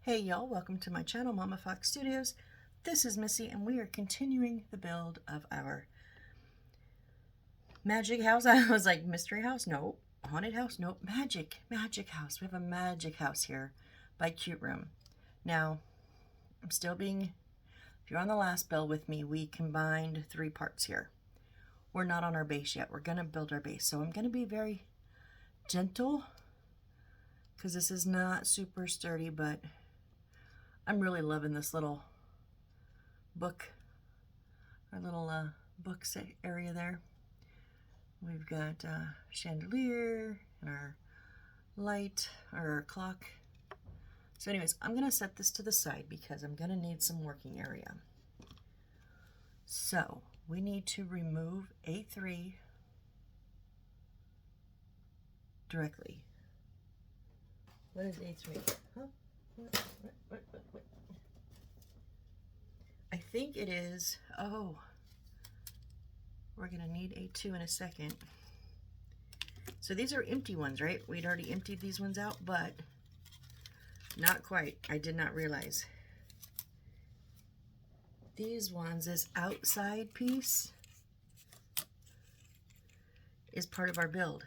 Hey y'all, welcome to my channel, Mama Fox Studios. This is Missy and we are continuing the build of our magic house. I was like, mystery house? Nope. Haunted house? Nope. Magic house. We have a magic house here by Cute Room. Now, if you're on the last build with me, we combined 3 parts here. We're not on our base yet. We're going to build our base. So I'm going to be very gentle because this is not super sturdy, but I'm really loving this little book, our little book area there. We've got chandelier and our light, or our clock. So anyways, I'm going to set this to the side because I'm going to need some working area. So we need to remove A3 directly. What is A3? Huh? What? I think it is, oh, we're going to need A2 in a second. So these are empty ones, right? We'd already emptied these ones out, but not quite. I did not realize. These ones, this outside piece is part of our build.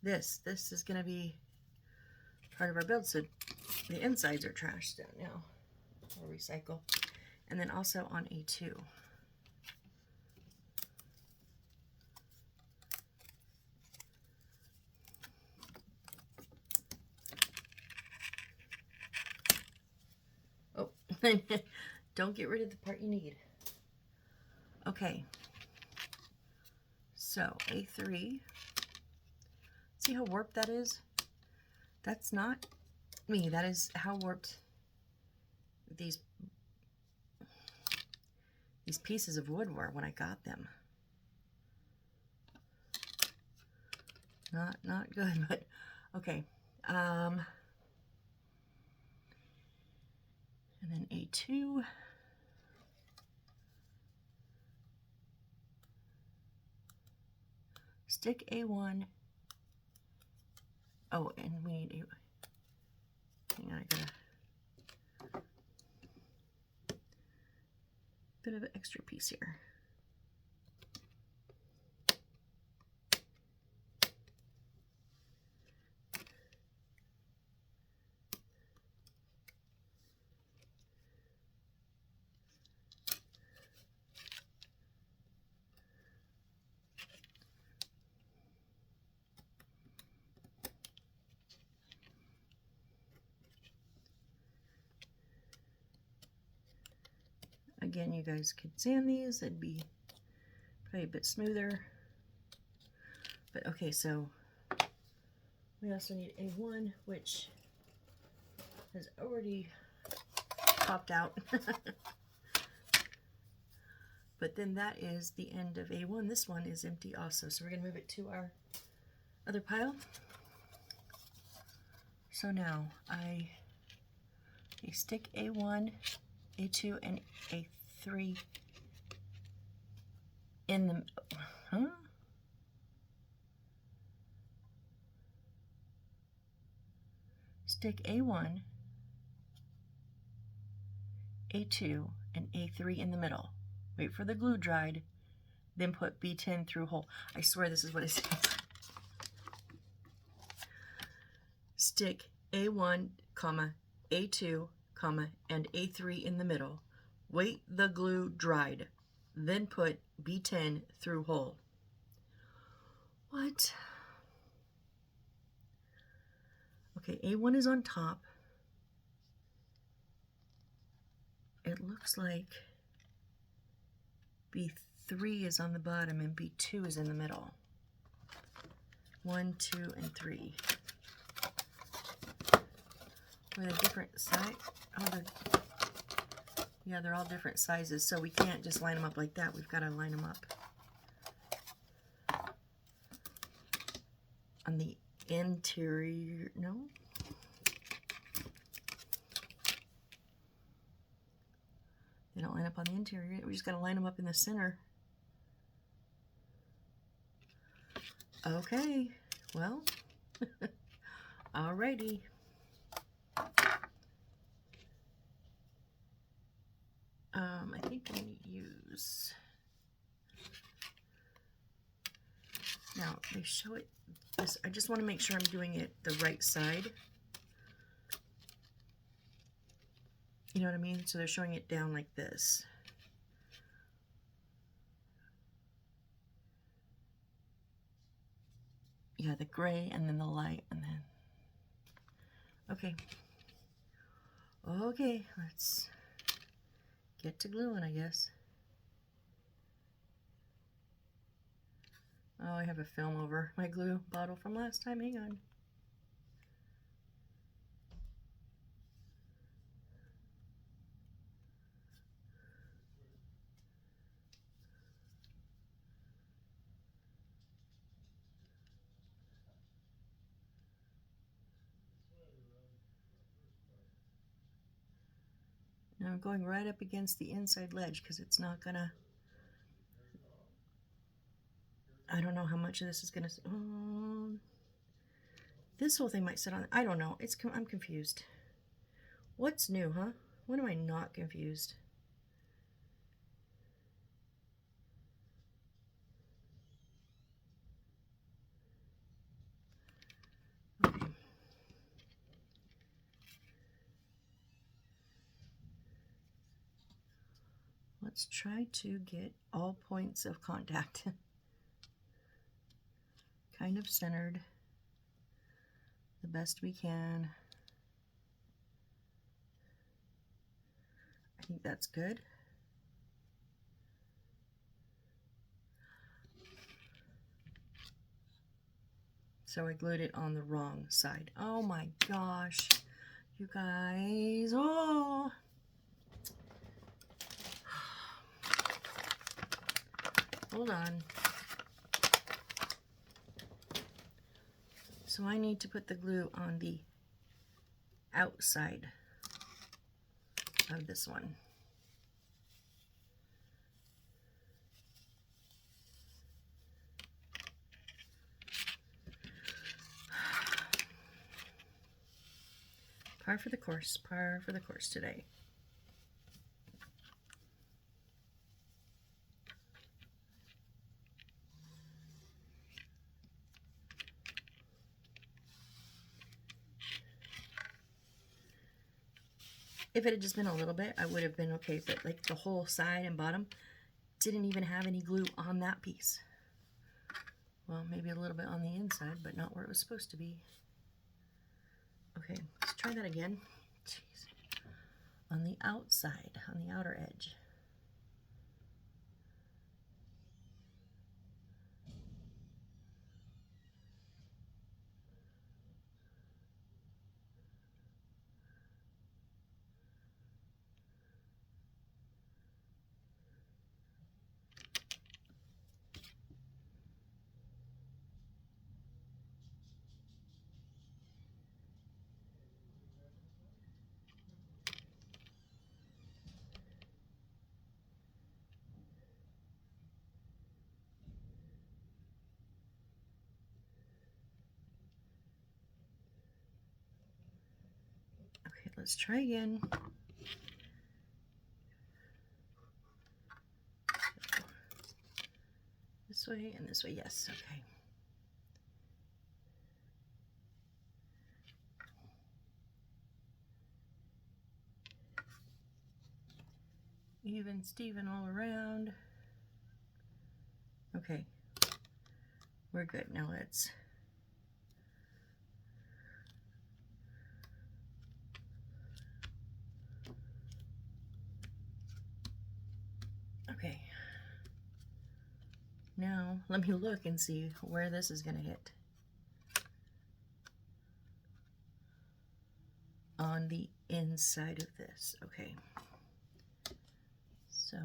This is going to be part of our build, so the insides are trashed out now. We'll recycle. And then also on A2. Oh, don't get rid of the part you need. Okay, so A3. See how warped that is? That's not me. That is how warped these pieces of wood were when I got them. Not good, but okay. And then A2. Stick A1. Oh, and we need a, hang on, I got a bit of an extra piece here. Again, you guys could sand these, it'd be probably a bit smoother. But okay, so we also need A1, which has already popped out. But then that is the end of A1. This one is empty also, so we're going to move it to our other pile. So now I stick A1, A2, and A3 in the, Stick A1, A2, and A3 in the middle. Wait for the glue dried, then put B10 through hole. I swear this is what it says. Stick A1, A2, and A3 in the middle. Wait the glue dried, then put B10 through hole. What? Okay, A1 is on top. It looks like B3 is on the bottom and B2 is in the middle. 1, 2, and 3. With a different size. Oh, yeah, they're all different sizes, so we can't just line them up like that. We've got to line them up on the interior. No? They don't line up on the interior. We just got to line them up in the center. Okay, well, alrighty. I think I'm going to use, now they show it, this, I just want to make sure I'm doing it the right side. You know what I mean? So they're showing it down like this. Yeah, the gray and then the light and then, okay. Okay, let's get to gluing, I guess. Oh, I have a film over my glue bottle from last time. Hang on. Now I'm going right up against the inside ledge because it's not gonna, I don't know how much of this is gonna, this whole thing might sit on, I don't know, I'm confused. What's new, huh? When am I not confused? Okay. Let's try to get all points of contact kind of centered the best we can. I think that's good. So I glued it on the wrong side. Oh my gosh, you guys. Oh. Hold on. So I need to put the glue on the outside of this one. Par for the course today. If it had just been a little bit, I would have been okay, but like the whole side and bottom didn't even have any glue on that piece. Well, maybe a little bit on the inside, but not where it was supposed to be. Okay, let's try that again. Jeez. On the outside, on the outer edge. Okay, let's try again. This way and this way, yes, okay. Even Steven all around. Okay, we're good. Now let's okay. Now let me look and see where this is gonna hit. On the inside of this, okay. So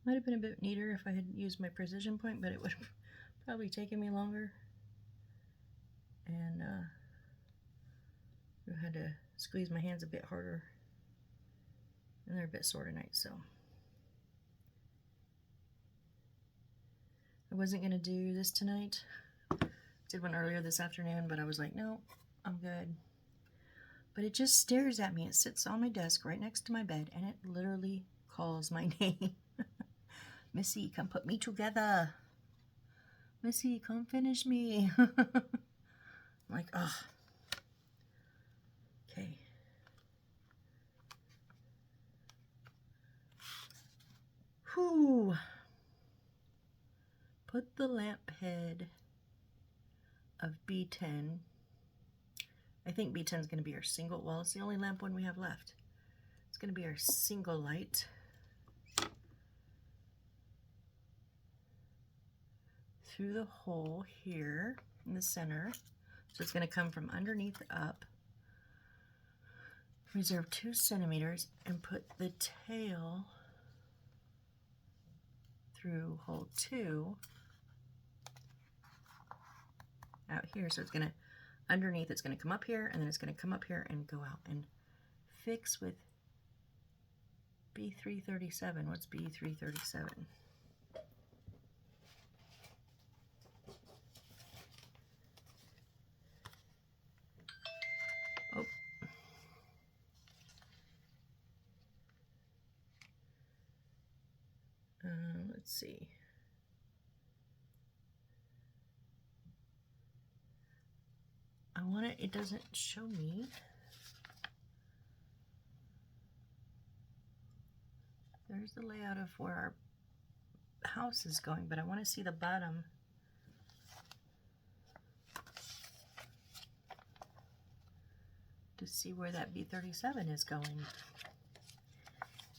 Might have been a bit neater if I had used my precision point, but it would have probably taken me longer. And I had to squeeze my hands a bit harder. And they're a bit sore tonight, so. I wasn't going to do this tonight. Did one earlier this afternoon, but I was like, no, I'm good. But it just stares at me. It sits on my desk right next to my bed, and it literally calls my name. Missy, come put me together. Missy, come finish me. I'm like, ugh. Okay. Whew. Put the lamp head of B10. I think B10 is going to be our single, well, it's the only lamp one we have left. It's going to be our single light. Through the hole here in the center. So it's going to come from underneath up. Reserve 2 centimeters and put the tail through hole 2 out here. So it's going to, underneath it's going to come up here, and then it's going to come up here and go out and fix with B337. What's B337? Oh. Let's see. I want it, it doesn't show me. There's the layout of where our house is going, but I want to see the bottom. To see where that B37 is going.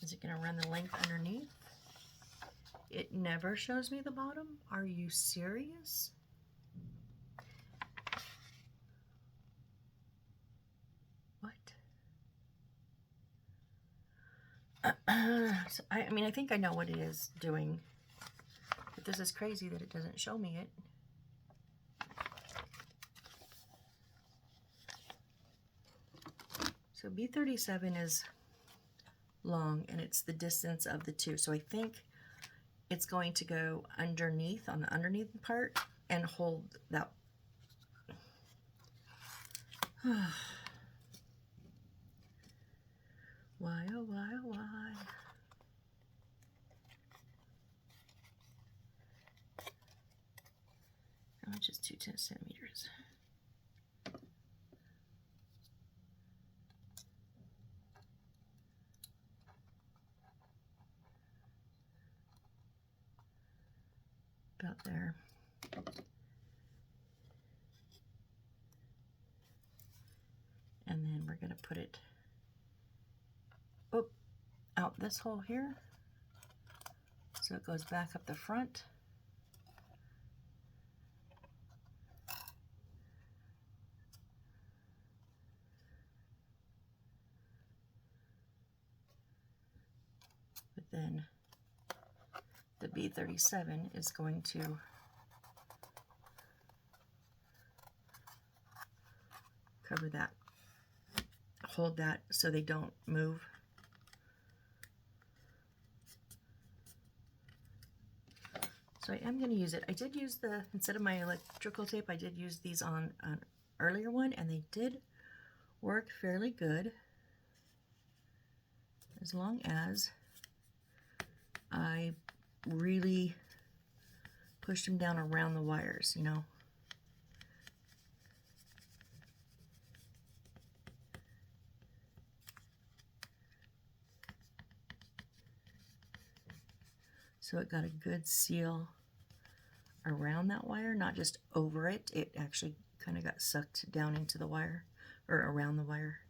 Is it going to run the length underneath? It never shows me the bottom. Are you serious? What? So I mean, I think I know what it is doing. But this is crazy that it doesn't show me it. So B37 is long, and it's the distance of the two. So I think it's going to go underneath, on the underneath part, and hold that. Why, oh why, oh why? How much is 2 centimeters? About there. And then we're going to put it out this hole here, so it goes back up the front. But then the B37 is going to cover that, hold that so they don't move. So I am going to use it. I did use the, instead of my electrical tape, I did use these on an earlier one, and they did work fairly good, as long as I really pushed them down around the wires, you know. So it got a good seal around that wire, not just over it. It actually kind of got sucked down into the wire, or around the wire.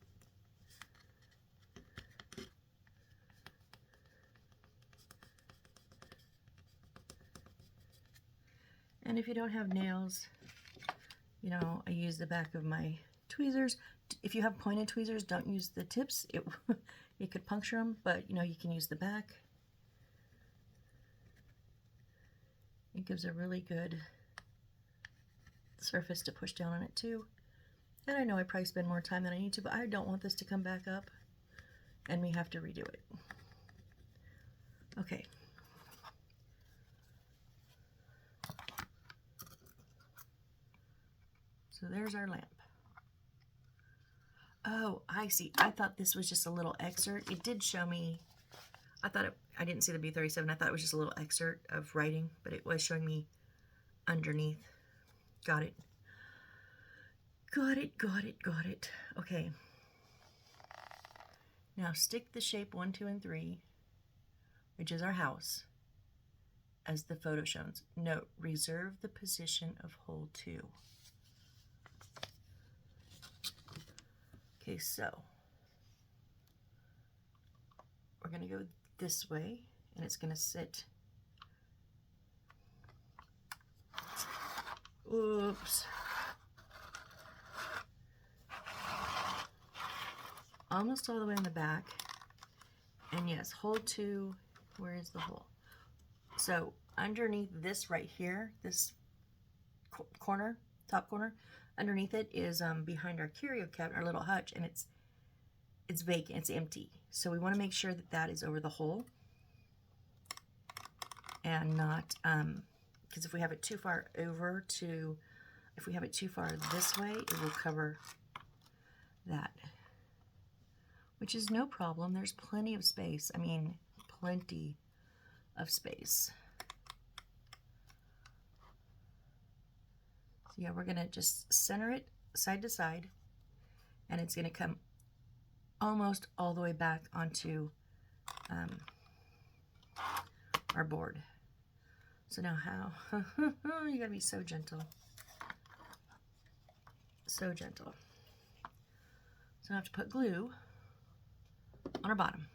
And if you don't have nails, you know, I use the back of my tweezers. If you have pointed tweezers, don't use the tips. It could puncture them, but you know, you can use the back. It gives a really good surface to push down on it too. And I know I probably spend more time than I need to, but I don't want this to come back up and we have to redo it. Okay. So there's our lamp. Oh, I see. I thought this was just a little excerpt. It did show me, I didn't see the B37. I thought it was just a little excerpt of writing, but it was showing me underneath. Got it. Got it, got it, got it. Okay. Now stick the shape 1, 2, and 3, which is our house, as the photo shows. Note, reserve the position of hole 2. Okay, so we're going to go this way, and it's going to sit. Oops. Almost all the way in the back. And yes, hole 2, where is the hole? So underneath this right here, this corner, top corner, underneath it is behind our curio cabinet, our little hutch, and it's vacant, it's empty. So we want to make sure that that is over the hole and not, because if we have it too far over to, if we have it too far this way, it will cover that, which is no problem. There's plenty of space. I mean, plenty of space. So yeah, we're gonna just center it side to side, and it's gonna come almost all the way back onto our board. So now how? You gotta be so gentle. So gentle. So I have to put glue on our bottom.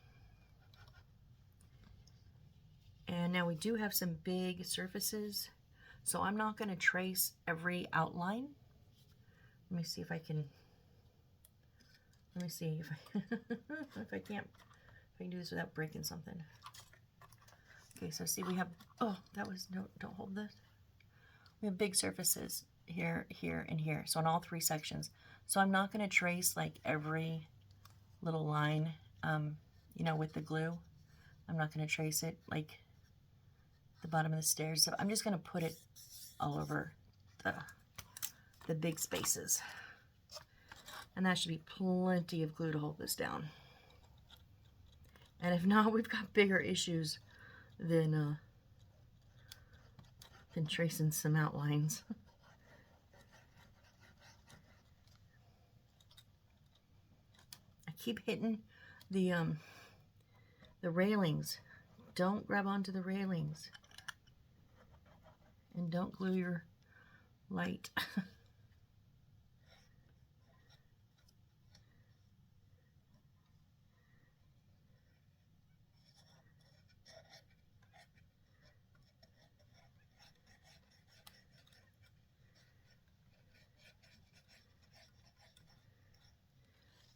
And now we do have some big surfaces, so I'm not going to trace every outline. Let me see if I can, let me see if I, if I can do this without breaking something. Okay, so see we have, oh, that was, no, don't hold this. We have big surfaces here, here, and here, so on all 3 sections. So I'm not going to trace like every little line, you know, with the glue. I'm not going to trace it like the bottom of the stairs. So I'm just going to put it all over the big spaces. And that should be plenty of glue to hold this down. And if not, we've got bigger issues than tracing some outlines. I keep hitting the railings. Don't grab onto the railings. And don't glue your light.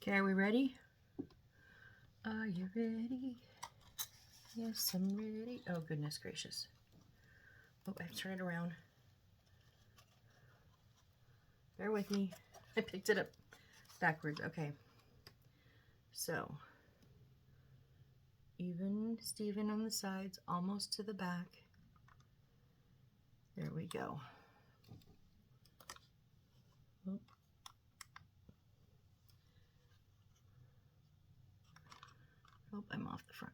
Okay, are we ready? Are you ready? Yes, I'm ready. Oh, goodness gracious. Oh, I have to turn it around. Bear with me. I picked it up backwards. Okay. So, even Steven on the sides, almost to the back. There we go. Oh. Oh, I'm off the front.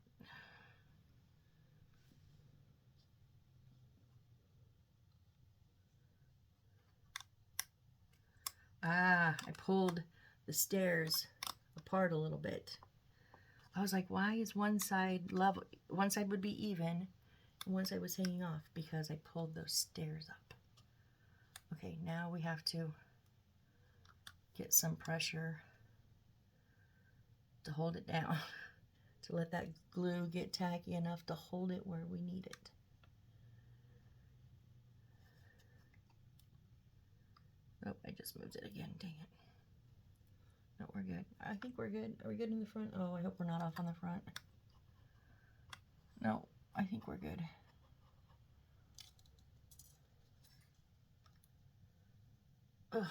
Ah, I pulled the stairs apart a little bit. I was like, why is one side level? One side would be even, and one side was hanging off because I pulled those stairs up. Okay, now we have to get some pressure to hold it down, to let that glue get tacky enough to hold it where we need it. Oh, I just moved it again, dang it. No, we're good. I think we're good. Are we good in the front? Oh, I hope we're not off on the front. No, I think we're good. ugh.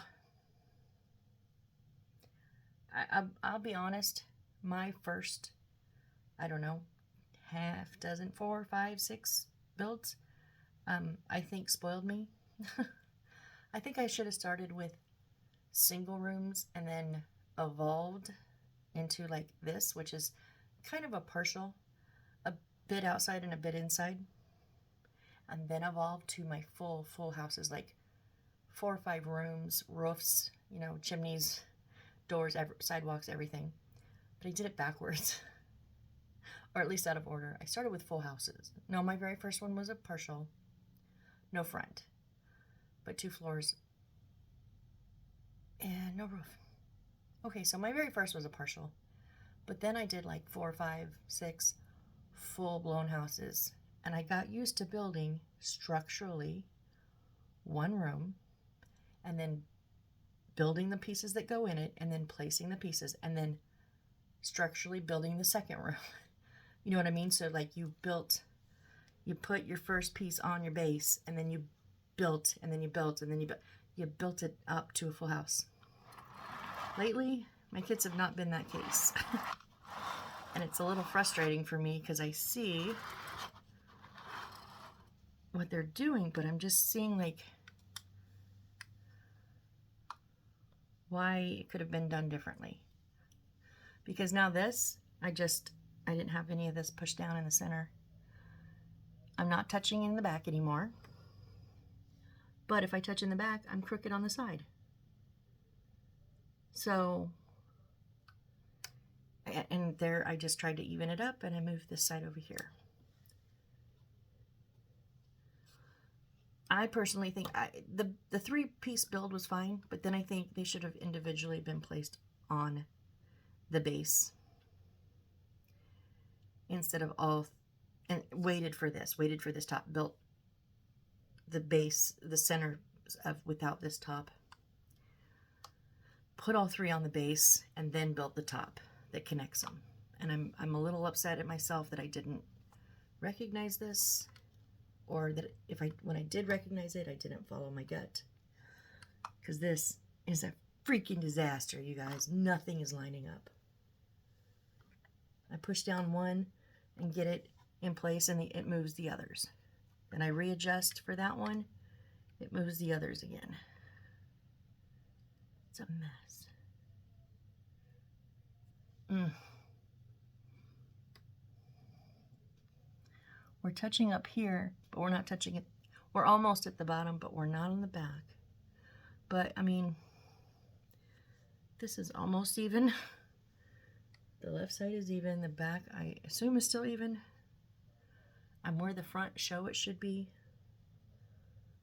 I'll be honest, my first, I don't know, half dozen, 4, 5, 6 builds, I think spoiled me. I think I should have started with single rooms and then evolved into like this, which is kind of a partial, a bit outside and a bit inside, and then evolved to my full houses, like 4 or 5 rooms, roofs, you know, chimneys, doors, sidewalks, everything. But I did it backwards, or at least out of order. I started with full houses. No, my very first one was a partial, no front, but 2 floors and no roof. Okay, so my very first was a partial, but then I did like 4, 5, 6 full-blown houses, and I got used to building structurally 1 room, and then building the pieces that go in it, and then placing the pieces, and then structurally building the second room. You know what I mean? So like you put your first piece on your base, and then you built, and then you built, and then you built it up to a full house. Lately, my kids have not been that case. And it's a little frustrating for me because I see what they're doing, but I'm just seeing like why it could have been done differently. Because now this, I didn't have any of this pushed down in the center. I'm not touching in the back anymore. But if I touch in the back, I'm crooked on the side. So, and there I just tried to even it up, and I moved this side over here. I personally think the 3-piece build was fine, but then I think they should have individually been placed on the base instead of all, and waited for this top, built the base, the center of without this top, put all 3 on the base, and then built the top that connects them. And I'm a little upset at myself that I didn't recognize this, or that when I did recognize it, I didn't follow my gut. Because this is a freaking disaster, you guys. Nothing is lining up. I push down one and get it in place, and it moves the others. Then I readjust for that one, it moves the others again. It's a mess. We're touching up here, but we're not touching it. We're almost at the bottom, but we're not on the back. But, I mean, this is almost even. The left side is even. The back, I assume, is still even. I'm where the front show it should be.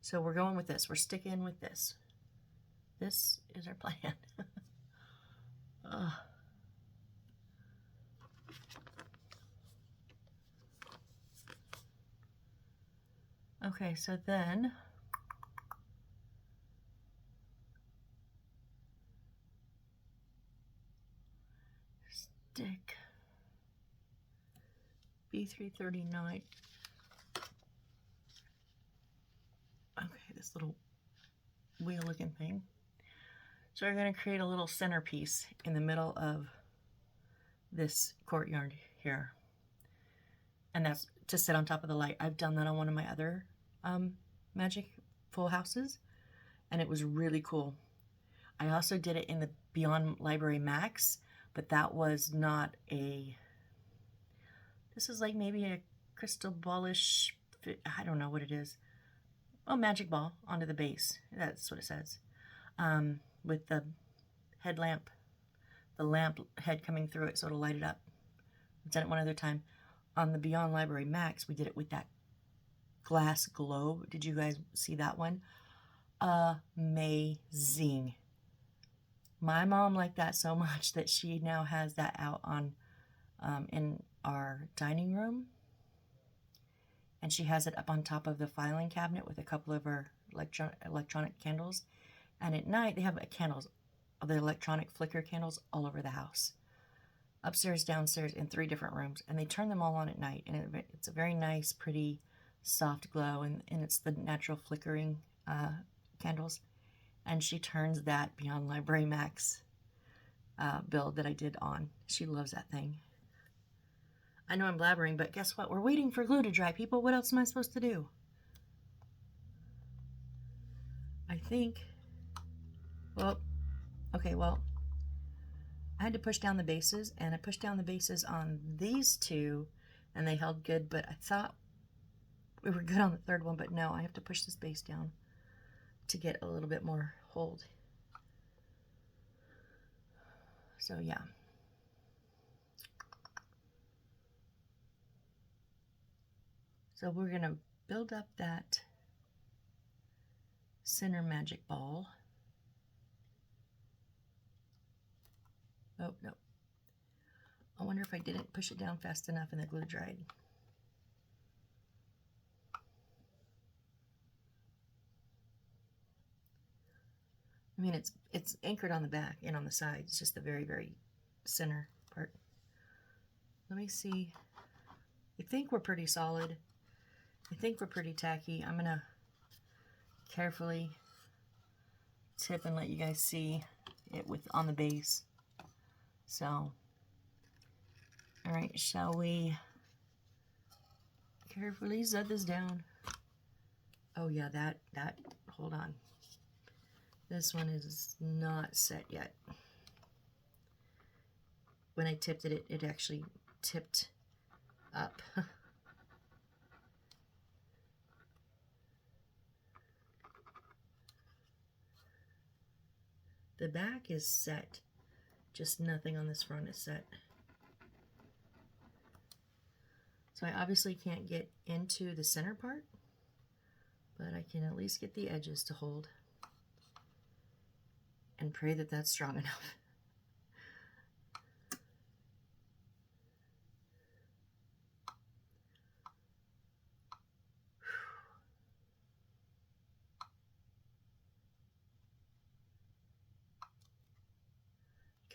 So we're going with this. We're sticking with this. This is our plan. Okay, so then stick B339. Okay, this little wheel looking thing. So we're going to create a little centerpiece in the middle of this courtyard here. And that's to sit on top of the light. I've done that on one of my other Magic Full Houses, and it was really cool. I also did it in the Beyond Library Max, but that was not a, this is like maybe a crystal ballish, I don't know what it is. Oh, magic ball onto the base. That's what it says. With the headlamp, the lamp head coming through it so it'll light it up. I've done it one other time. On the Beyond Library Max, we did it with that glass globe. Did you guys see that one? Amazing. My mom liked that so much that she now has that out on in our dining room. And she has it up on top of the filing cabinet with a couple of her electronic candles. And at night, they have candles, the electronic flicker candles all over the house. Upstairs, downstairs, in 3 different rooms. And they turn them all on at night. And it's a very nice, pretty, soft glow. And it's the natural flickering candles. and she turns that Beyond Library Max build that I did on. She loves that thing. I know I'm blabbering, but guess what? We're waiting for glue to dry, people. What else am I supposed to do? I think, well, okay, well, I had to push down the bases, and I pushed down the bases on these two, and they held good, but I thought we were good on the third one, but no, I have to push this base down to get a little bit more hold. So yeah. So we're gonna build up that center magic ball. Oh, no. I wonder if I didn't push it down fast enough and the glue dried. I mean, it's anchored on the back and on the side. It's just the very, very center part. Let me see. I think we're pretty solid. I think we're pretty tacky. I'm gonna carefully tip and let you guys see it with on the base. So, all right, shall we carefully set this down? Oh yeah, that, hold on. This one is not set yet. When I tipped it, it actually tipped up. The back is set, just nothing on this front is set. So I obviously can't get into the center part, but I can at least get the edges to hold and pray that that's strong enough.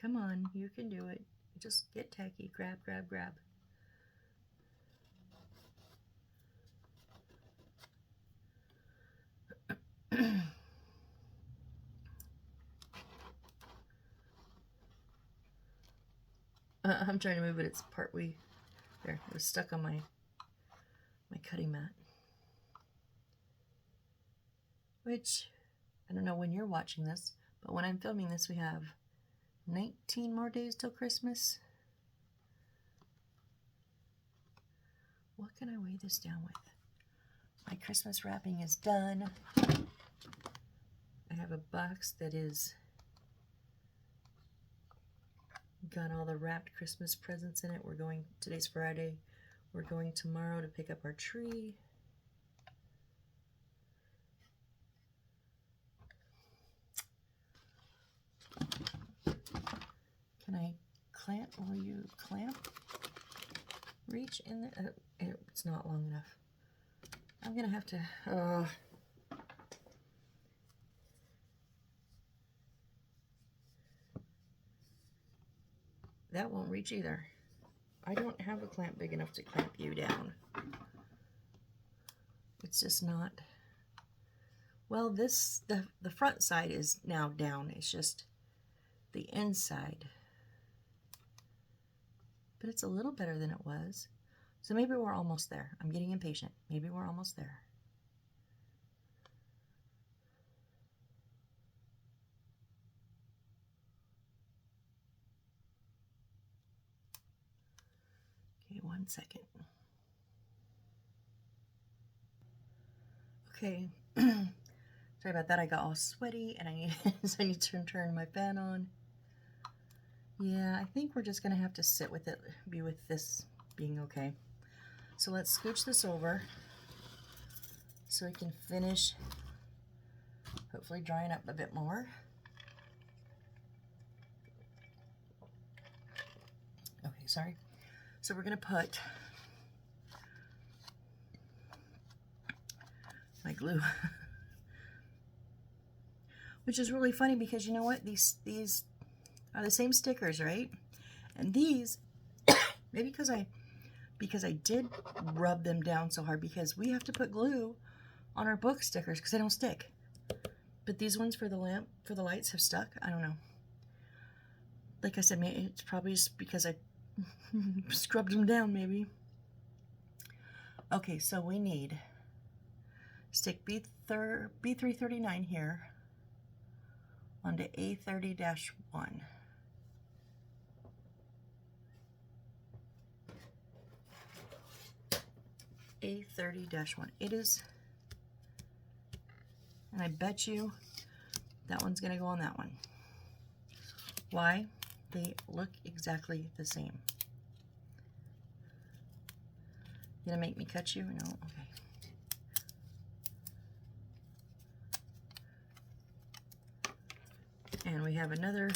Come on, you can do it. Just get tacky. Grab, grab, grab. I'm trying to move it. It's partway there. It was stuck on my cutting mat. Which, I don't know when you're watching this, but when I'm filming this, we have 19 more days till Christmas. What can I weigh this down with? My Christmas wrapping is done. I have a box that is got all the wrapped Christmas presents in it. We're going, today's Friday. We're going tomorrow to pick up our tree. Can I clamp? Will you clamp? Reach in there. It's not long enough. I'm gonna have to. That won't reach either. I don't have a clamp big enough to clamp you down. It's just not. Well, this the front side is now down. It's just the inside. But it's a little better than it was. So maybe we're almost there. I'm getting impatient. Maybe we're almost there. Okay, 1 second. Okay. Sorry about that. I got all sweaty and so I need to turn my fan on. Yeah, I think we're just going to have to sit with it, be with this being okay. So let's scooch this over so we can finish, hopefully drying up a bit more. Okay, sorry. So we're going to put my glue, which is really funny because you know what? These are the same stickers, right? And these, maybe because I did rub them down so hard, because we have to put glue on our book stickers because they don't stick. But these ones for the lamp, for the lights have stuck. I don't know. Like I said, maybe it's probably just because I scrubbed them down, maybe. Okay, so we need stick B339 here onto A30-1. A30-1. It is, and I bet you that one's going to go on that one. Why? They look exactly the same. You gonna make me cut you? No? Okay. And we have another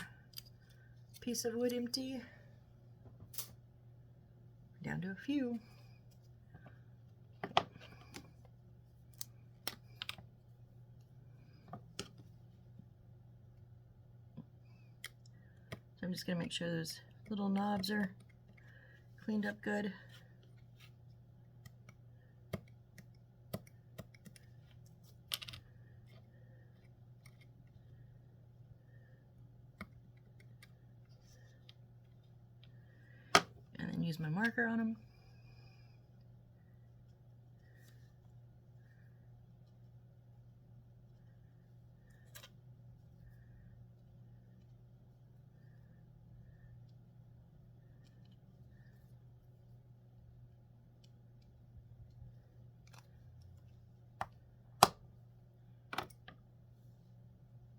piece of wood empty. Down to a few. So I'm just going to make sure those little knobs are cleaned up good. And then use my marker on them.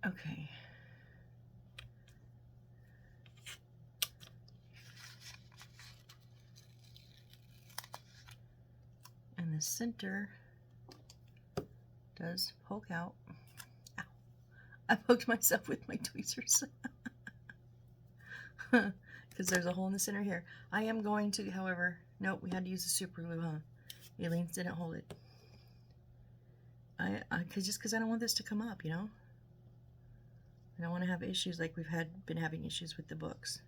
Okay. And the center does poke out. Ow. I poked myself with my tweezers. Because there's a hole in the center here. I am going to, however, nope, we had to use the super glue, huh? Aleen's didn't hold it. Just because I don't want this to come up, you know? I don't want to have issues like we've been having issues with the books.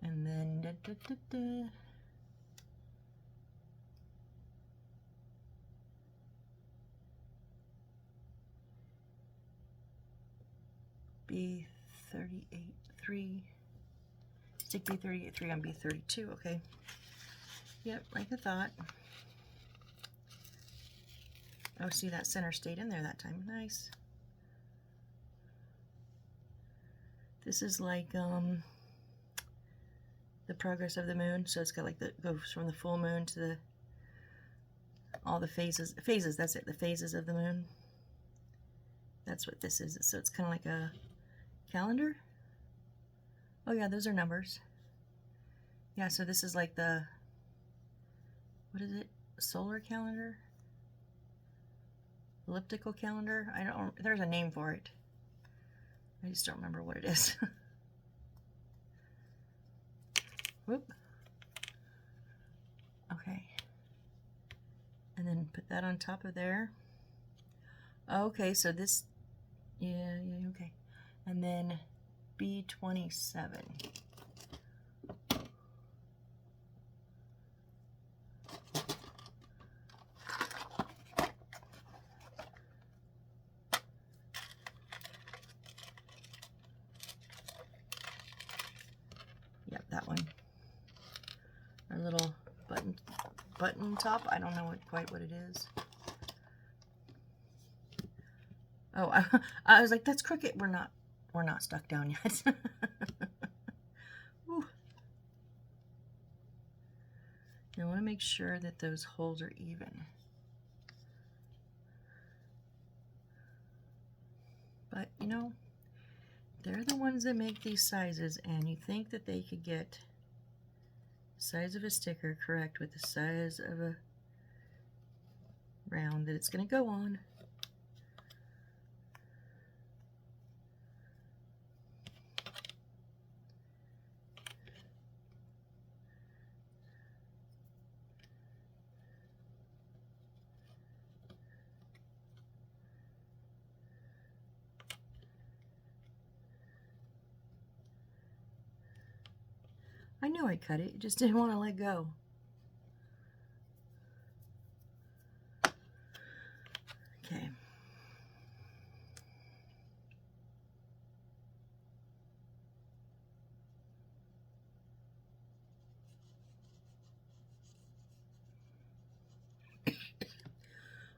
And then B38-3, stick B38-3 on B32, okay. Yep, like I thought. Oh, see, that center stayed in there that time, nice. This is like the progress of the moon, so it's got like goes from the full moon to all the phases, that's it, the phases of the moon. That's what this is. So it's kind of like a calendar. Oh yeah, those are numbers. Yeah, so this is like the, what is it, solar calendar, elliptical calendar. I don't, there's a name for it, I just don't remember what it is. Whoop. Okay, and then put that on top of there. Okay, so this, yeah, okay. And then B27. Yep, that one. Our little button top. I don't know quite what it is. Oh, I was like, that's crooked. We're not stuck down yet. I want to make sure that those holes are even. But you know, they're the ones that make these sizes, and you think that they could get the size of a sticker correct with the size of a round that it's going to go on. I knew I cut it, just didn't want to let go. Okay.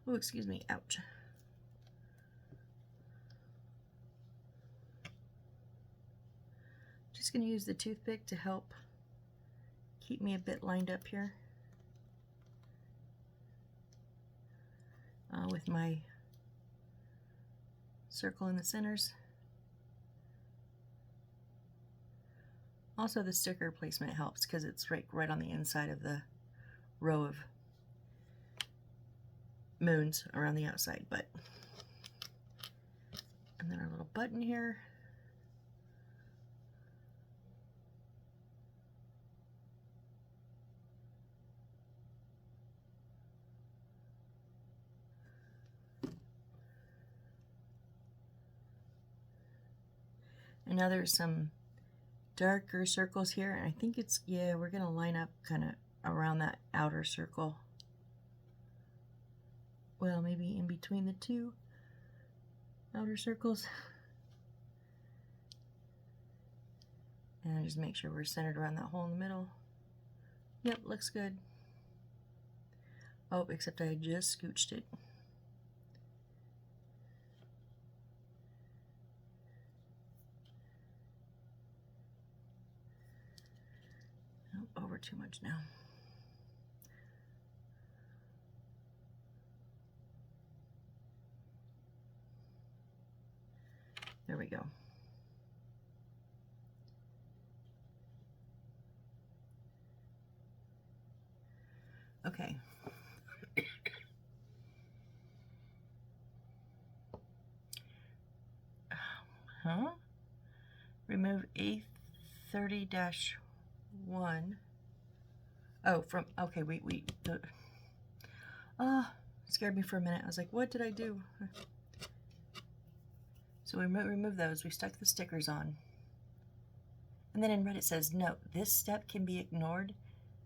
Oh, excuse me, ouch. Just going to use the toothpick to help keep me a bit lined up here with my circle in the centers. Also, the sticker placement helps because it's right on the inside of the row of moons around the outside. But and then our little button here. And now there's some darker circles here, and I think it's, yeah, we're gonna line up kind of around that outer circle. Well, maybe in between the two outer circles. And just make sure we're centered around that hole in the middle. Yep, looks good. Oh, except I just scooched it. Oh, over too much now. There we go. Okay. Huh? Remove A30-1. Oh, from, okay, wait. Scared me for a minute. I was like, what did I do? So we remove those. We stuck the stickers on. And then in red it says, note, this step can be ignored.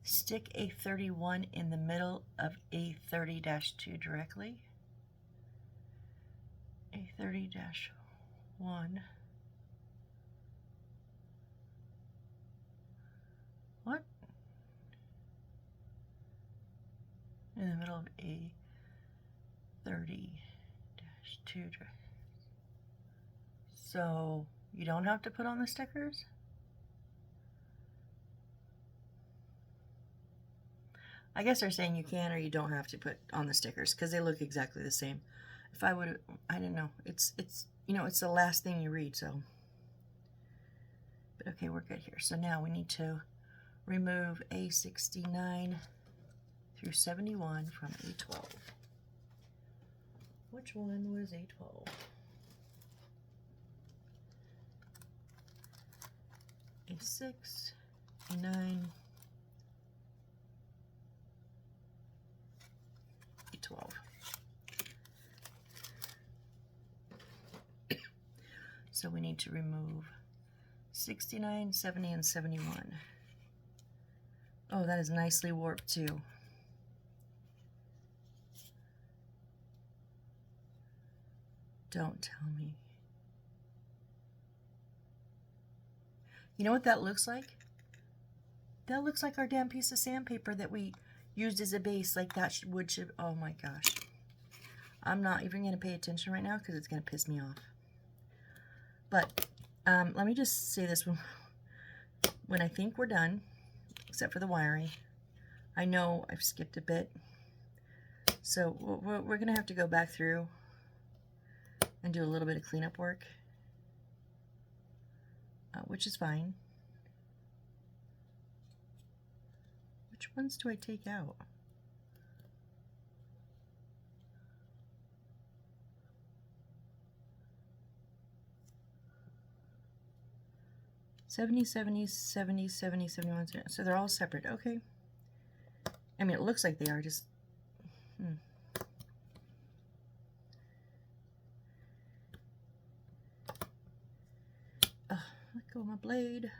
Stick A31 in the middle of A30-2 directly. A30-1. What? In the middle of A30-2. So you don't have to put on the stickers? I guess they're saying you can or you don't have to put on the stickers because they look exactly the same. If I would, I don't know. It's you know, it's the last thing you read, so. But okay, we're good here. So now we need to remove A69 through 71 from A12. Which one was A12? A6, A9, A12. So we need to remove 69, 70, and 71. Oh, that is nicely warped too. Don't tell me. You know what that looks like? That looks like our damn piece of sandpaper that we used as a base, like that wood chip. Oh my gosh. I'm not even going to pay attention right now because it's going to piss me off. But let me just say this. When I think we're done, except for the wiring, I know I've skipped a bit. So we're going to have to go back through and do a little bit of cleanup work, which is fine. Which ones do I take out? $70, $70, $70, $70, $71. So they're all separate. Okay. I mean, it looks like they are. Just. Let go of my blade.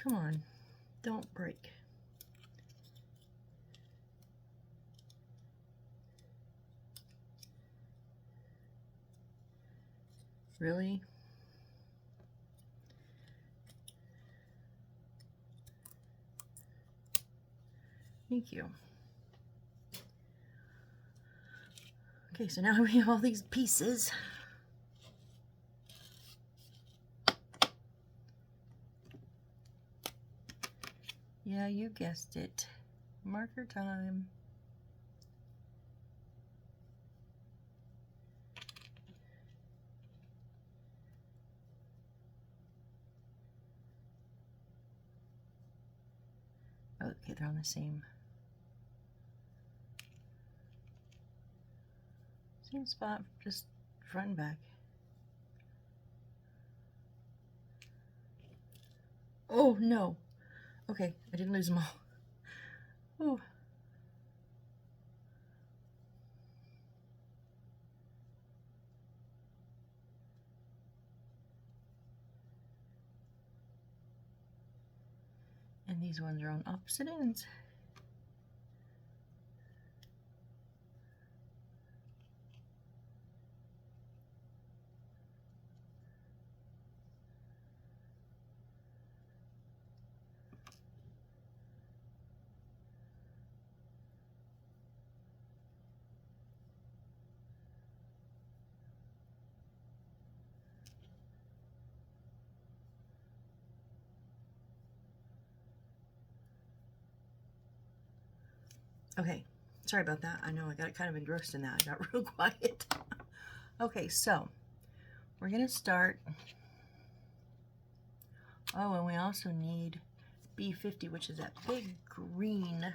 Come on, don't break. Really? Thank you. Okay, so now we have all these pieces. Yeah, you guessed it. Marker time. Okay, they're on the same spot, just front and back. Oh no. Okay, I didn't lose them all. Ooh. And these ones are on opposite ends. Okay, sorry about that. I know I got kind of engrossed in that. I got real quiet. Okay, so we're gonna start. Oh, and we also need B50, which is that big green.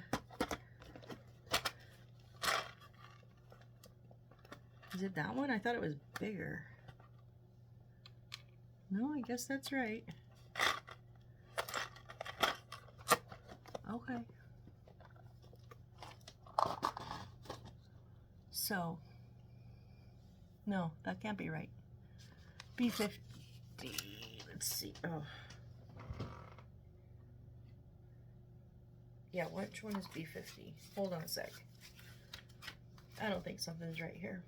Is it that one? I thought it was bigger. No, I guess that's right. Okay. So, no, that can't be right. B50. Let's see. Oh. Yeah, which one is B50? Hold on a sec. I don't think something's right here.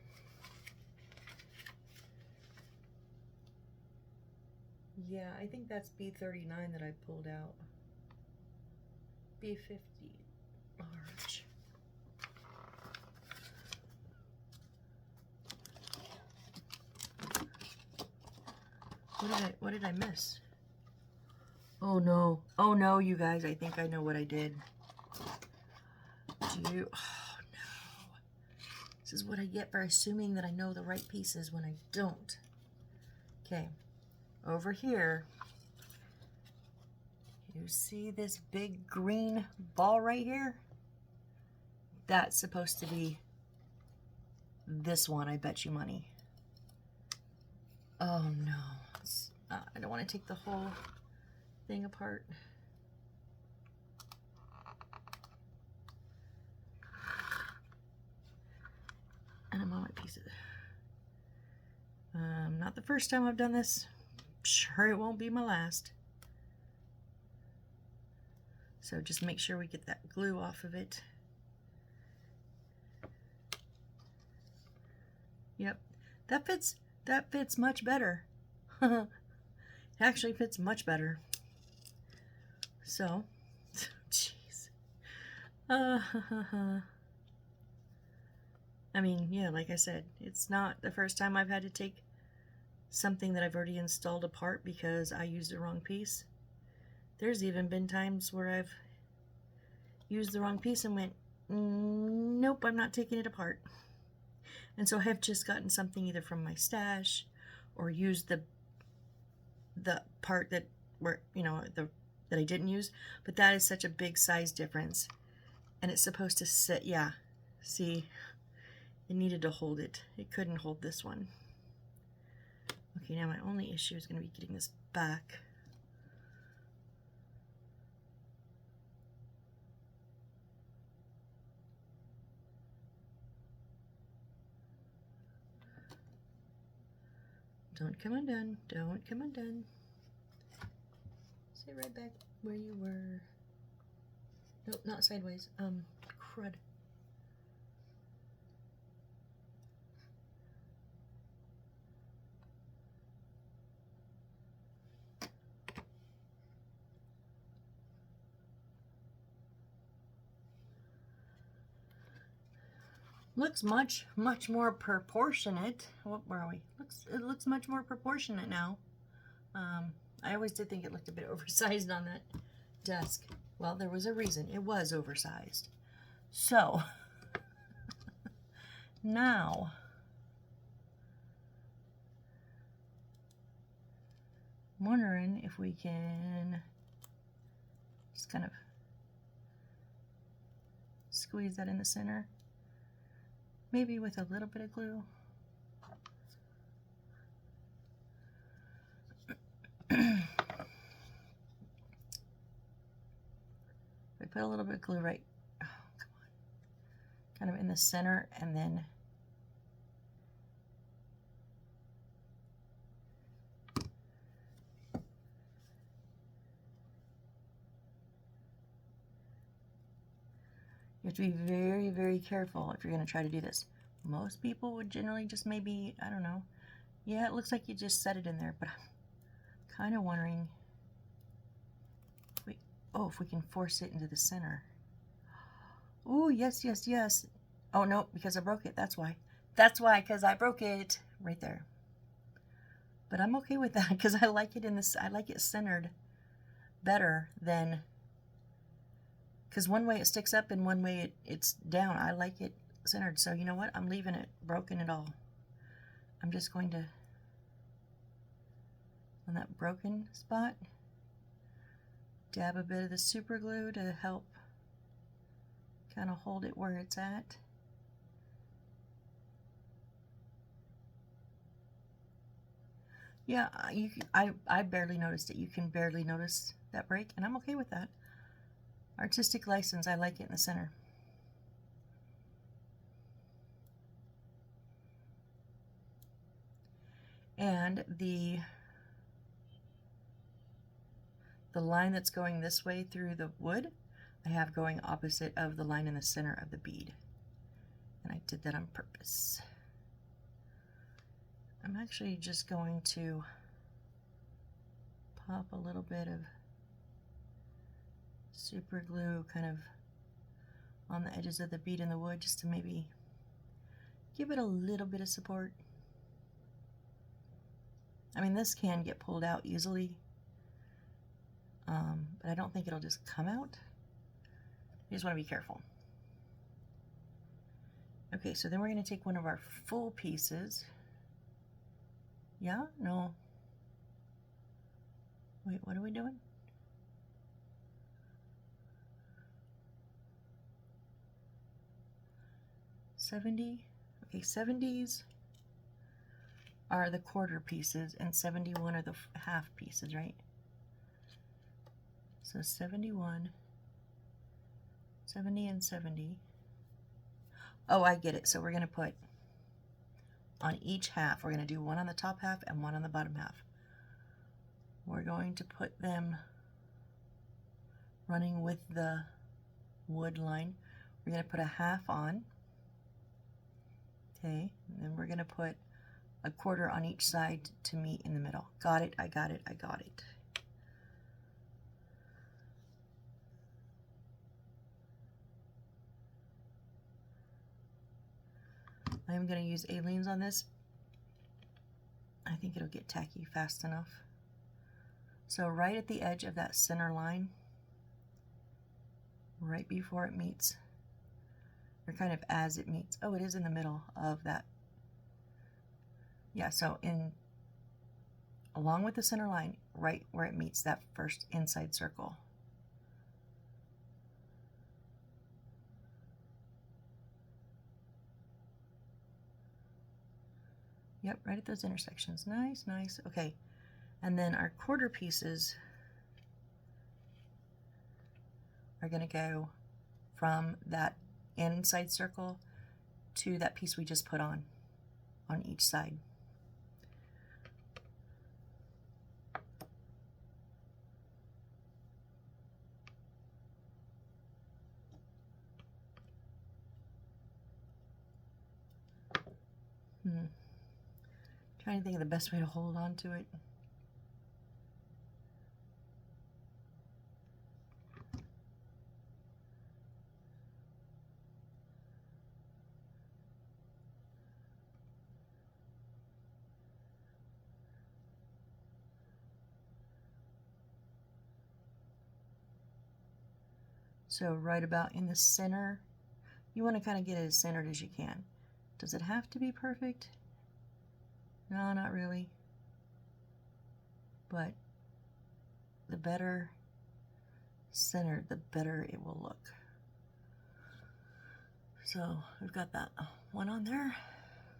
Yeah, I think that's B39 that I pulled out. B50 large. What did I miss? Oh no. Oh no, you guys, I think I know what I did. Oh no. This is what I get for assuming that I know the right pieces when I don't. Okay. Over here, you see this big green ball right here? That's supposed to be this one, I bet you money. Oh no. I don't want to take the whole thing apart. And I'm on my pieces. Not the first time I've done this. Sure it won't be my last. So just make sure we get that glue off of it. Yep, that fits much better. It actually fits much better. So, jeez. I mean, yeah, like I said, it's not the first time I've had to take something that I've already installed apart because I used the wrong piece. There's even been times where I've used the wrong piece and went, nope, I'm not taking it apart. And so I have just gotten something either from my stash or used the part that that I didn't use. But that is such a big size difference. And it's supposed to sit, yeah, see, it needed to hold it. It couldn't hold this one. Okay, now my only issue is going to be getting this back. Don't come undone. Don't come undone. Get right back where you were. Nope, not sideways. Crud. Looks much more proportionate. What were we? It looks much more proportionate now. I always did think it looked a bit oversized on that desk. Well, there was a reason. It was oversized. So now I'm wondering if we can just kind of squeeze that in the center. Maybe with a little bit of glue. We put a little bit of glue right, oh, come on, kind of in the center, and then you have to be very, very careful if you're going to try to do this. Most people would generally just maybe, I don't know, yeah, it looks like you just set it in there, but I'm kind of wondering if we can force it into the center. Oh, yes, yes, yes. Oh, no, because I broke it. That's why. That's why, because I broke it right there. But I'm okay with that because I like it in this. I like it centered better than, because one way it sticks up and one way it's down. I like it centered. So you know what? I'm leaving it broken at all. I'm just going to, on that broken spot, dab a bit of the super glue to help kind of hold it where it's at. Yeah, I barely noticed it. You can barely notice that break, and I'm okay with that. Artistic license, I like it in the center. And the line that's going this way through the wood, I have going opposite of the line in the center of the bead. And I did that on purpose. I'm actually just going to pop a little bit of super glue kind of on the edges of the bead in the wood, just to maybe give it a little bit of support. I mean, this can get pulled out easily, but I don't think it'll just come out. You just want to be careful. Okay, so then we're going to take one of our full pieces. Yeah? No. Wait, what are we doing? $70. Okay, 70s are the quarter pieces and 71 are the half pieces, right? So 71, 70 and 70. Oh, I get it. So we're going to put on each half, we're going to do one on the top half and one on the bottom half. We're going to put them running with the wood line. We're going to put a half on. Okay, and then we're going to put a quarter on each side to meet in the middle. Got it, I got it, I got it. I'm going to use Aleene's on this. I think it'll get tacky fast enough. So right at the edge of that center line, right before it meets, or kind of as it meets, oh, it is in the middle of that. Yeah, so along with the center line, right where it meets that first inside circle. Yep, right at those intersections. Nice, nice. Okay, and then our quarter pieces are going to go from that inside circle to that piece we just put on each side. Trying to think of the best way to hold on to it. So right about in the center, you want to kind of get it as centered as you can. Does it have to be perfect? No, not really. But the better centered, the better it will look. So we've got that one on there.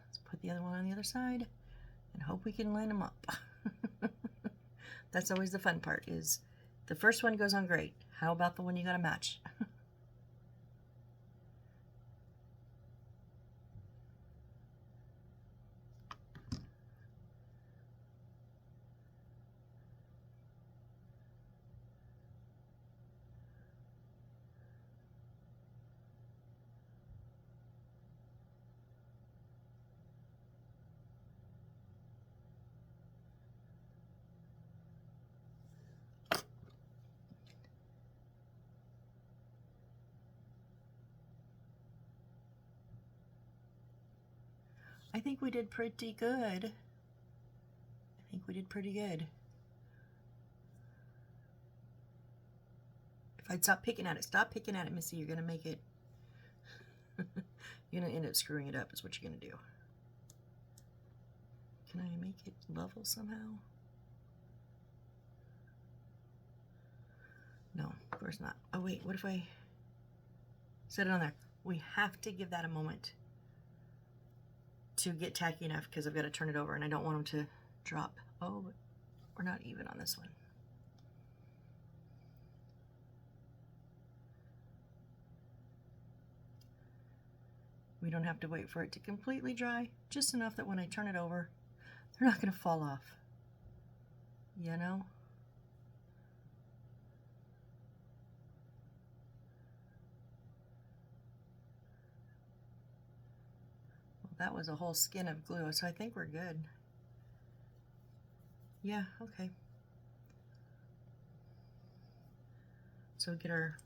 Let's put the other one on the other side and hope we can line them up. That's always the fun part, is the first one goes on great. How about the one you gotta match? I think we did pretty good. I think we did pretty good. If I'd stop picking at it, Missy, you're gonna make it, you're gonna end up screwing it up is what you're gonna do. Can I make it level somehow? No, of course not. Oh wait, what if I set it on there? We have to give that a moment to get tacky enough, because I've got to turn it over and I don't want them to drop. Oh, but we're not even on this one. We don't have to wait for it to completely dry, just enough that when I turn it over, they're not going to fall off. You know? Well, that was a whole skin of glue, so I think we're good. Yeah, okay. So get our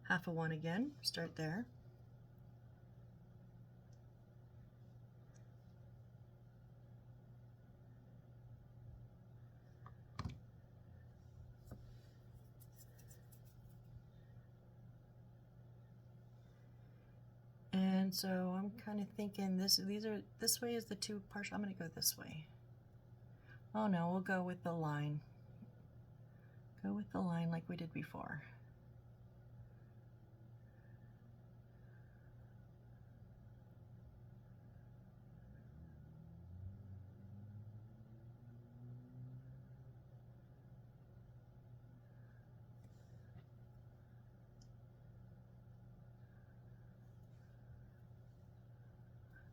half of one again, start there. And so I'm kind of thinking this way is the two partial. I'm going to go this way. Oh no, we'll go with the line. Go with the line like we did before.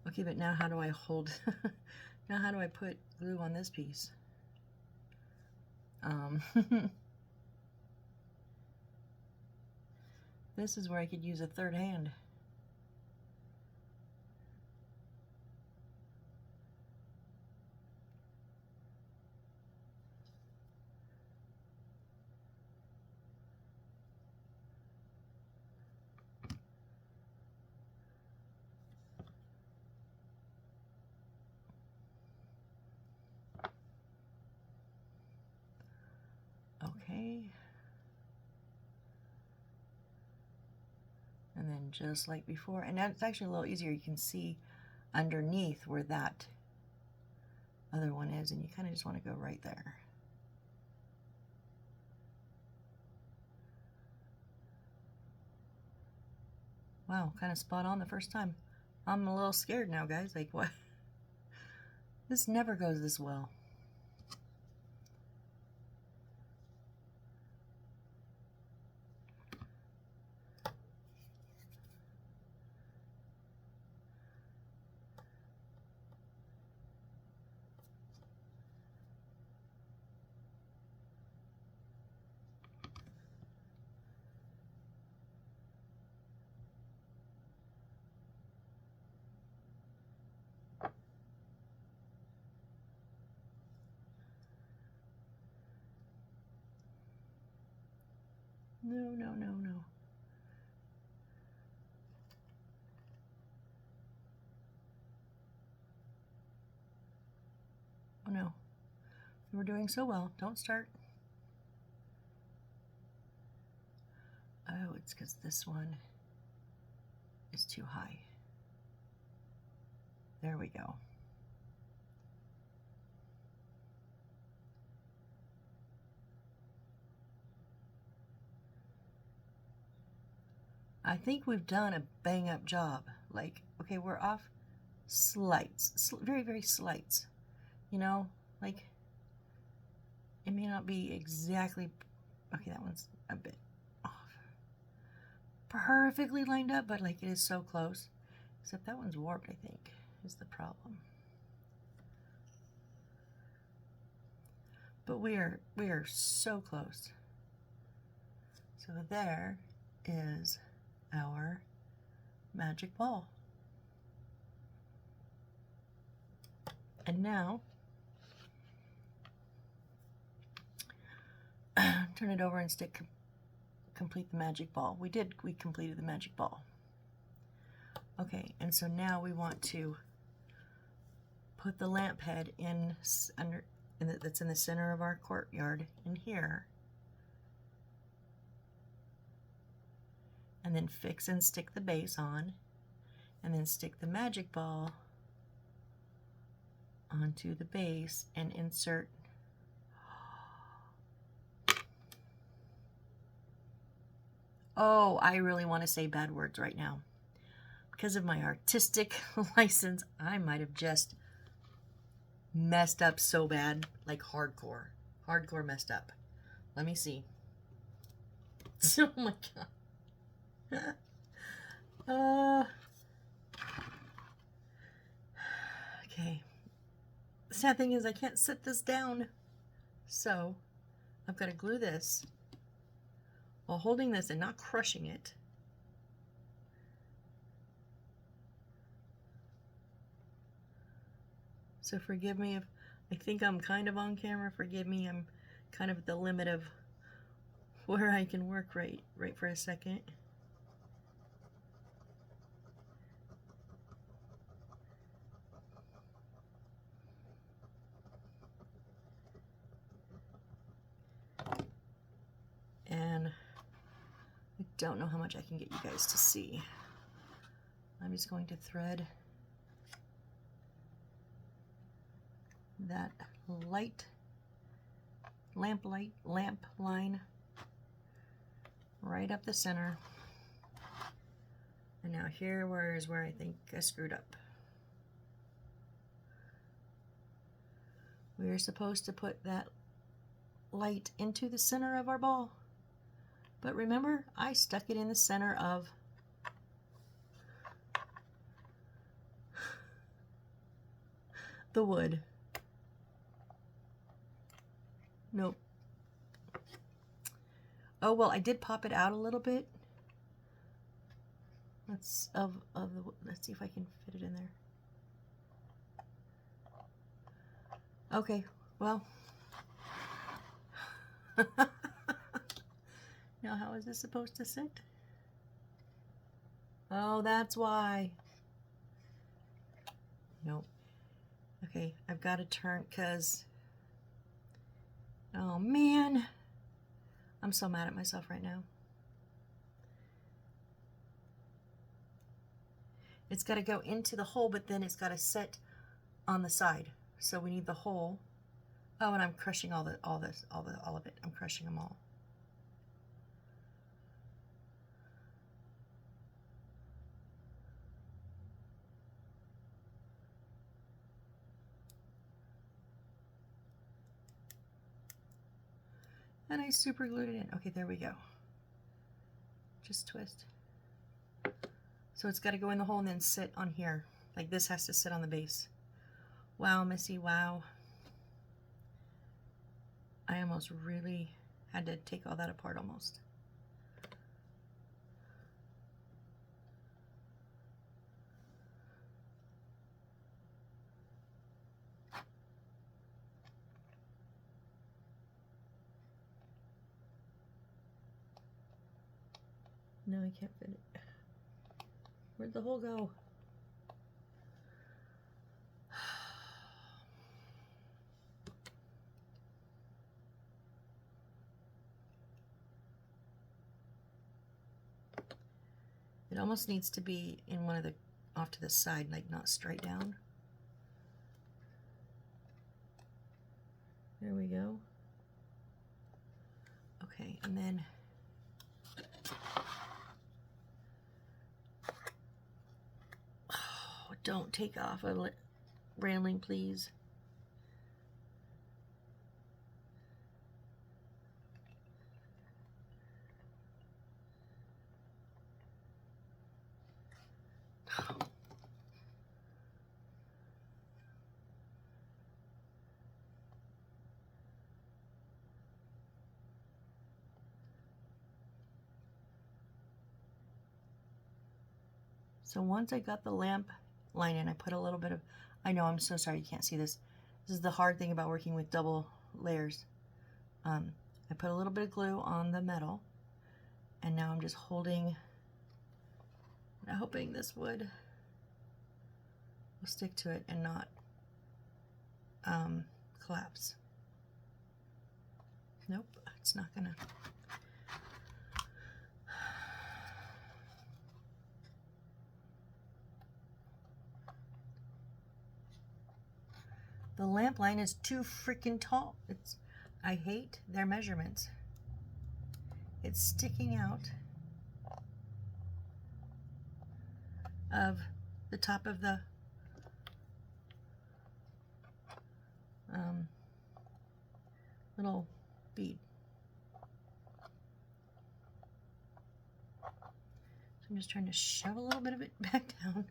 Okay, but now how do I hold, now how do I put glue on this piece? This is where I could use a third hand. Okay. And then just like before, and now it's actually a little easier. You can see underneath where that other one is, and you kind of just want to go right there. Wow, kind of spot on the first time. I'm a little scared now, guys. Like, what? This never goes this well. No, no, no, no. Oh no. We're doing so well. Don't start. Oh, it's because this one is too high. There we go. I think we've done a bang up job. Like, okay, we're off slights, very, very slights. You know, like, it may not be exactly, okay, that one's a bit off. Perfectly lined up, but like it is so close. Except that one's warped, I think, is the problem. But we are so close. So there is our magic ball. And now, turn it over and complete the magic ball. We completed the magic ball. Okay, and so now we want to put the lamp head that's in the center of our courtyard in here. And then fix and stick the base on, and then stick the magic ball onto the base and insert. Oh, I really want to say bad words right now. Because of my artistic license, I might have just messed up so bad, like hardcore. Hardcore messed up. Let me see. Oh my god. Okay. The sad thing is I can't set this down. So I've got to glue this while holding this and not crushing it. So forgive me if I think I'm kind of on camera. Forgive me, I'm kind of at the limit of where I can work right for a second. And I don't know how much I can get you guys to see. I'm just going to thread that lamp line right up the center. And now here is where I think I screwed up. We are supposed to put that light into the center of our ball. But remember, I stuck it in the center of the wood. Nope. Oh, well, I did pop it out a little bit. Let's see if I can fit it in there. Okay, well. Now, how is this supposed to sit? Oh, that's why. Nope. Okay, I've got to turn because, oh man, I'm so mad at myself right now. It's got to go into the hole, but then it's got to sit on the side. So we need the hole. Oh, and I'm crushing all of it. I'm crushing them all. And I super glued it in. Okay, there we go. Just twist. So it's got to go in the hole and then sit on here. Like this has to sit on the base. Wow, Missy, wow. I almost really had to take all that apart almost. No, I can't fit it. Where'd the hole go? It almost needs to be in one of the, off to the side, like not straight down. There we go. Okay, and then oh, don't take off a railing, please. So once I got the lamp line in, I put a little bit of, I know, I'm so sorry you can't see this. This is the hard thing about working with double layers. I put a little bit of glue on the metal, and now I'm just holding, and hoping this wood will stick to it and not collapse. Nope, it's not gonna. The lamp line is too freaking tall. I hate their measurements. It's sticking out of the top of the little bead. So I'm just trying to shove a little bit of it back down.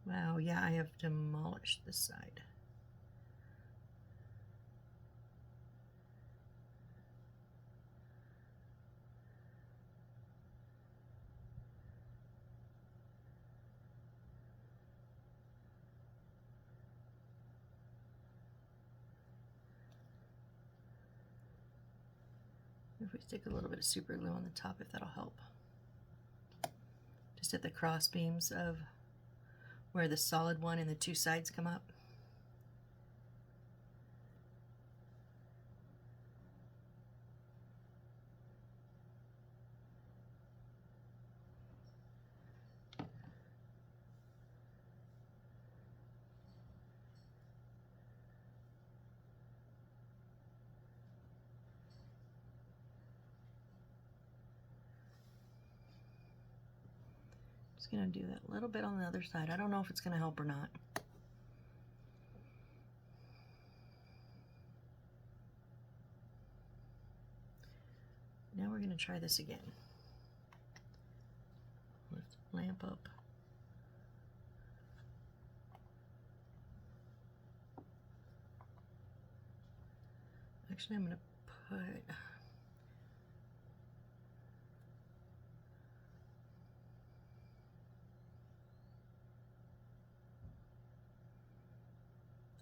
Wow, yeah, I have demolished this side. If we stick a little bit of super glue on the top, if that'll help. Just at the cross beams of where the solid one and the two sides come up. Just gonna do that little bit on the other side. I don't know if it's gonna help or not. Now we're gonna try this again. Let's lamp up. Actually, I'm gonna put,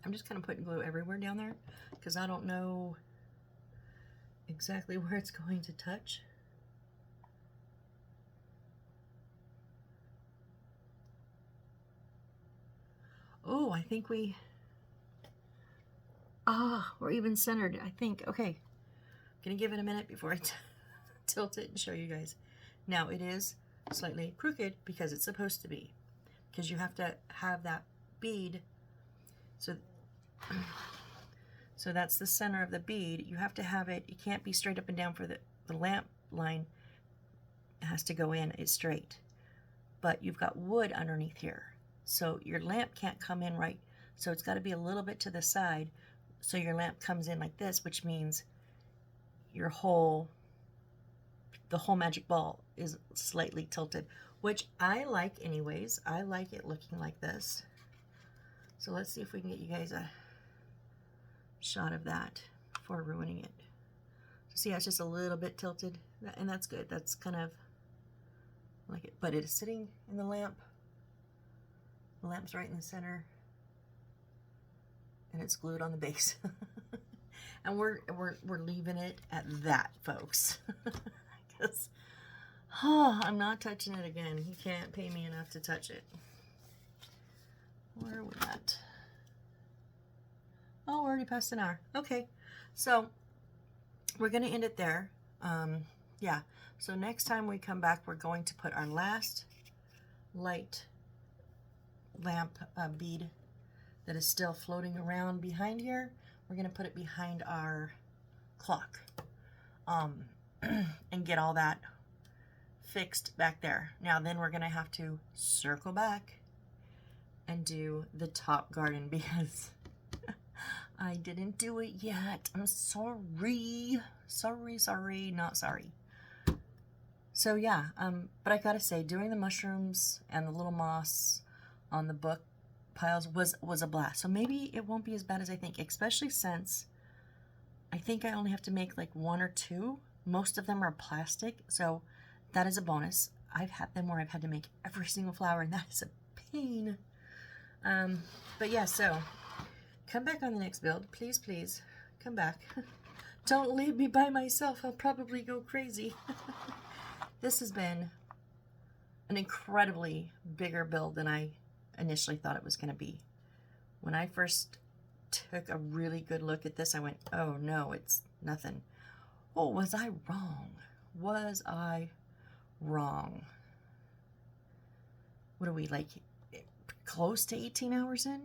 I'm just kind of putting glue everywhere down there because I don't know exactly where it's going to touch. Oh, I think we're even centered, I think. Okay, gonna give it a minute before I tilt it and show you guys. Now it is slightly crooked because it's supposed to be, because you have to have that bead. So that's the center of the bead. You have to have it, it can't be straight up and down for the lamp line. It has to go in, it's straight. But you've got wood underneath here. So your lamp can't come in right. So it's got to be a little bit to the side. So your lamp comes in like this, which means the whole magic ball is slightly tilted, which I like anyways. I like it looking like this. So let's see if we can get you guys a shot of that before ruining it. See how it's just a little bit tilted, and that's good. That's kind of like it, but it is sitting in the lamp The lamp's right in the center. And it's glued on the base. And we're leaving it at that, folks. Because I'm not touching it again. He can't pay me enough to touch it. Where are we at? Oh, we're already past an hour. Okay, so we're going to end it there. Yeah, so next time we come back, we're going to put our last light lamp bead that is still floating around behind here. We're going to put it behind our clock and get all that fixed back there. Now then we're going to have to circle back and do the top garden because I didn't do it yet. I'm sorry. Sorry, not sorry. So yeah, but I gotta say, doing the mushrooms and the little moss on the book piles was a blast. So maybe it won't be as bad as I think, especially since I think I only have to make like 1 or 2. Most of them are plastic, so that is a bonus. I've had them where I've had to make every single flower, and that is a pain. But yeah, so come back on the next build. Please, please, come back. Don't leave me by myself. I'll probably go crazy. This has been an incredibly bigger build than I initially thought it was going to be. When I first took a really good look at this, I went, oh no, it's nothing. Oh, was I wrong? Was I wrong? What are we, like, close to 18 hours in?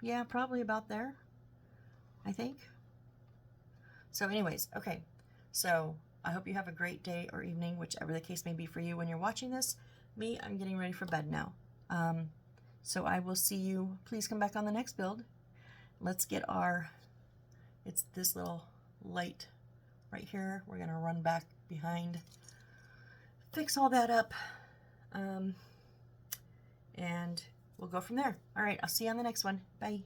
Yeah, probably about there, I think. So anyways, okay, so I hope you have a great day or evening, whichever the case may be for you when you're watching this. Me, I'm getting ready for bed now. So I will see you. Please come back on the next build. Let's get it's this little light right here. We're going to run back behind, fix all that up, and we'll go from there. All right, I'll see you on the next one. Bye.